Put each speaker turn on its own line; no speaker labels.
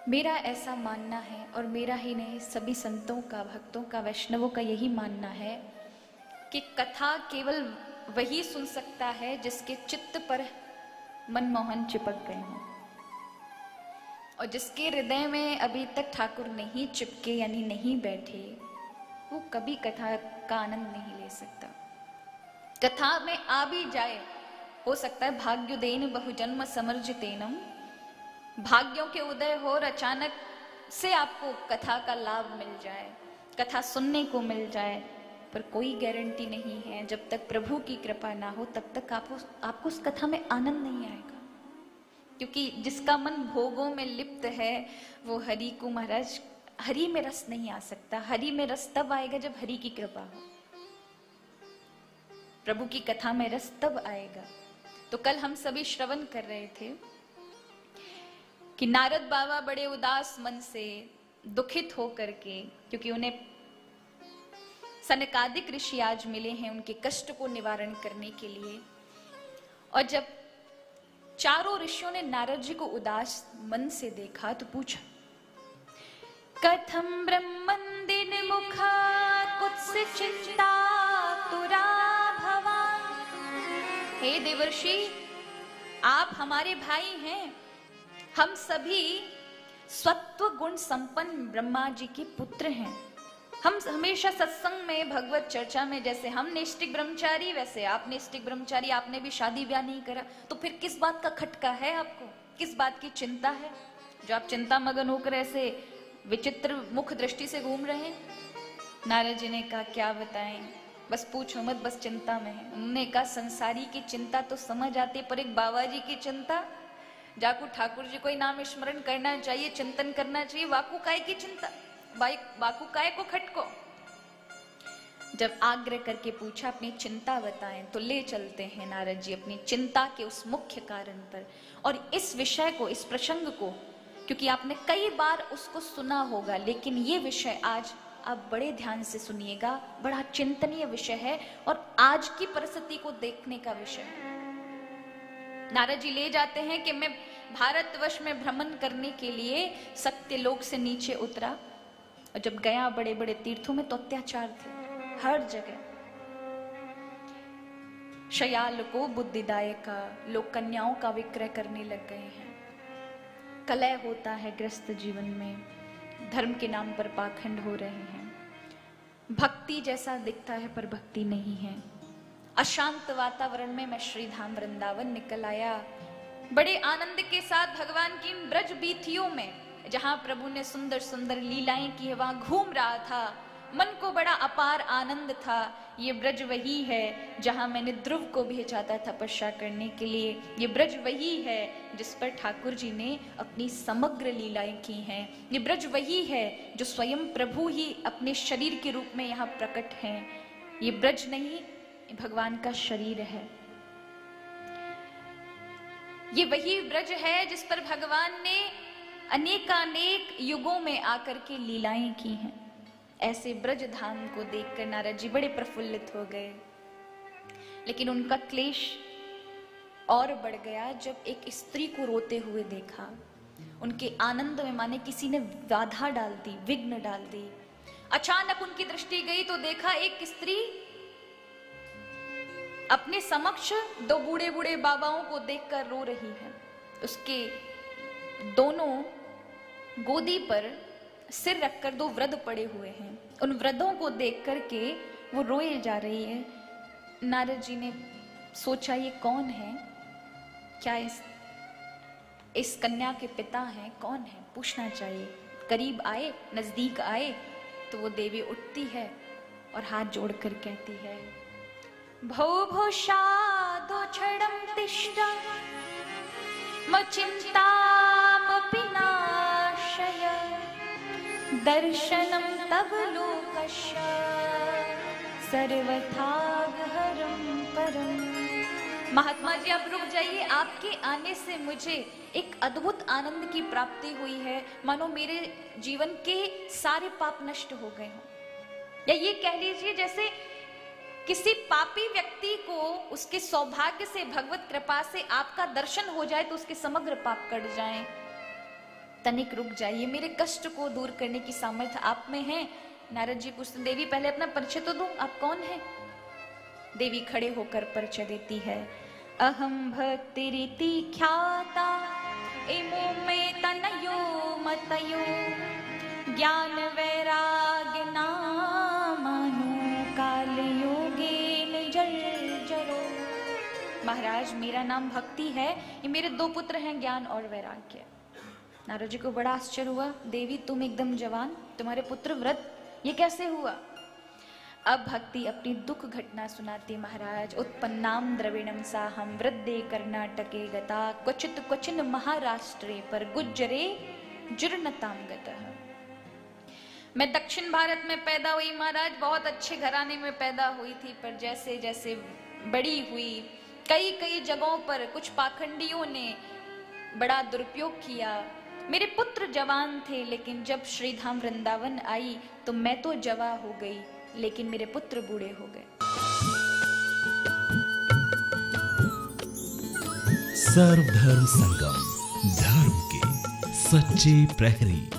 मेरा ऐसा मानना है, और मेरा ही नहीं सभी संतों का, भक्तों का, वैष्णवों का यही मानना है कि कथा केवल वही सुन सकता है जिसके चित्त पर मनमोहन चिपक गए हों, और जिसके हृदय में अभी तक ठाकुर नहीं चिपके यानी नहीं बैठे, वो कभी कथा का आनंद नहीं ले सकता। कथा में आ भी जाए, हो सकता है भाग्योदयेन बहुजन्म समर्जितेनम, भाग्यों के उदय हो और अचानक से आपको कथा का लाभ मिल जाए, कथा सुनने को मिल जाए, पर कोई गारंटी नहीं है। जब तक प्रभु की कृपा ना हो तब तक आपको उस कथा में आनंद नहीं आएगा, क्योंकि जिसका मन भोगों में लिप्त है वो हरि को महाराज हरि में रस नहीं आ सकता। हरि में रस तब आएगा जब हरि की कृपा हो, प्रभु की कथा में रस तब आएगा। तो कल हम सभी श्रवण कर रहे थे कि नारद बाबा बड़े उदास मन से, दुखित होकर के, क्योंकि उन्हें सनकादिक ऋषि आज मिले हैं उनके कष्ट को निवारण करने के लिए, और जब चारों ऋषियों ने नारद जी को उदास मन से देखा तो पूछा, कथम ब्रह्मंदिन मुखा कुत्सित चिंता तुरा भवान। हे देवर्षि, आप हमारे भाई हैं, हम सभी सत्व गुण संपन्न ब्रह्मा जी के पुत्र हैं। हम हमेशा सत्संग में, भगवत चर्चा में, जैसे हम नैष्ठिक ब्रह्मचारी वैसे आप नैष्ठिक ब्रह्मचारी, आपने भी शादी ब्याह नहीं करा, तो फिर किस बात का खटका है आपको, किस बात की चिंता है जो आप चिंता मगन होकर ऐसे विचित्र मुख दृष्टि से घूम रहे हैं। नारद जी ने कहा क्या बताएं, बस पूछो मत, बस चिंता में है। उन्होंने कहा संसारी की चिंता तो समझ आती, पर एक बाबा जी की चिंता, जाकू ठाकुर जी को ही नाम स्मरण करना चाहिए, चिंतन करना चाहिए, वाकू काय की चिंता, वाकू काय को खटको। जब आग्रह करके पूछा अपनी चिंता बताएं, तो ले चलते हैं नारद जी अपनी चिंता के उस मुख्य कारण पर। और इस विषय को, इस प्रसंग को, क्योंकि आपने कई बार उसको सुना होगा, लेकिन ये विषय आज आप बड़े ध्यान से सुनिएगा, बड़ा चिंतनीय विषय है और आज की परिस्थिति को देखने का विषय है। नारद जी ले जाते हैं कि मैं भारतवर्ष में भ्रमण करने के लिए सत्यलोक से नीचे उतरा, और जब गया बड़े बड़े तीर्थों में तो अत्याचार थे हर जगह। शयाल को बुद्धिदायक का लोग कन्याओं का विक्रय करने लग गए हैं, कलह होता है गृहस्थ जीवन में, धर्म के नाम पर पाखंड हो रहे हैं, भक्ति जैसा दिखता है पर भक्ति नहीं है। अशांत वातावरण में मैं श्री धाम वृंदावन निकल आया, बड़े आनंद के साथ भगवान की ब्रज बीथियों में, जहां प्रभु ने सुंदर सुंदर लीलाएं की है, वहां घूम रहा था, मन को बड़ा अपार आनंद था। ये ब्रज वही है जहां मैंने ध्रुव को भेजा था तपस्या करने के लिए, ये ब्रज वही है जिस पर ठाकुर जी ने अपनी समग्र लीलाएं की हैं, ये ब्रज वही है जो स्वयं प्रभु ही अपने शरीर के रूप में यहाँ प्रकट हैं। ये ब्रज नहीं, भगवान का शरीर है। ये वही ब्रज है जिस पर भगवान ने अनेकानेक युगों में आकर के लीलाएं की हैं। ऐसे ब्रज धाम को देखकर नारद जी बड़े प्रफुल्लित हो गए, लेकिन उनका क्लेश और बढ़ गया जब एक स्त्री को रोते हुए देखा। उनके आनंद में माने किसी ने बाधा डाल दी, विघ्न डाल दी। अचानक उनकी दृष्टि गई तो देखा एक स्त्री अपने समक्ष दो बूढ़े बूढ़े बाबाओं को देखकर रो रही है। उसके दोनों गोदी पर सिर रखकर दो वृद्ध पड़े हुए हैं, उन वृद्धों को देख करके वो रोए जा रही है। नारद जी ने सोचा ये कौन है, क्या इस कन्या के पिता हैं, कौन है, पूछना चाहिए। करीब आए, नजदीक आए तो वो देवी उठती है और हाथ जोड़कर कहती है, भो भो शादो छड़म तिष्ठा मचिंतामपि नाशय दर्शनम तव लोकस्य सर्वथागहरम परम। महात्मा जी आप रुक जाइए, आपके आने से मुझे एक अद्भुत आनंद की प्राप्ति हुई है, मानो मेरे जीवन के सारे पाप नष्ट हो गए हों। या ये कह लीजिए जैसे किसी पापी व्यक्ति को उसके सौभाग्य से, भगवत कृपा से आपका दर्शन हो जाए तो उसके समग्र पाप कट जाएं। तनिक रुक जाइए, मेरे कष्ट को दूर करने की सामर्थ्य आप में है। नारद जी पूछते, देवी पहले अपना परिचय तो दूं, आप कौन हैं? देवी खड़े होकर परिचय देती है। अहम भक्तिरिति ख्याता इमो में तनयो मतयो ज्ञान वैराग्य नामानु काल योगेन जर्जरो। महाराज मेरा नाम भक्ति है, ये मेरे दो पुत्र हैं ज्ञान और वैराग्य। नारद जी को बड़ा आश्चर्य हुआ, देवी तुम एकदम जवान, तुम्हारे पुत्र व्रत, ये कैसे हुआ? अब भक्ति अपनी दुख घटना सुनाती। महाराज उत्पन्नाम द्रविणम साहम वृद्धे कर्नाटके गता क्वचित क्वचिन महाराष्ट्रे पर गुज्जरे जुर्नताम गतः। मैं दक्षिण भारत में पैदा हुई महाराज, बहुत अच्छे घराने में पैदा हुई थी, पर जैसे जैसे बड़ी हुई कई कई जगहों पर कुछ पाखंडियों ने बड़ा दुरुपयोग किया। मेरे पुत्र जवान थे, लेकिन जब श्रीधाम वृंदावन आई तो मैं तो जवा हो गई, लेकिन मेरे पुत्र बूढ़े हो गए।
सर्वधर्म संगम, धर्म के सच्चे प्रहरी।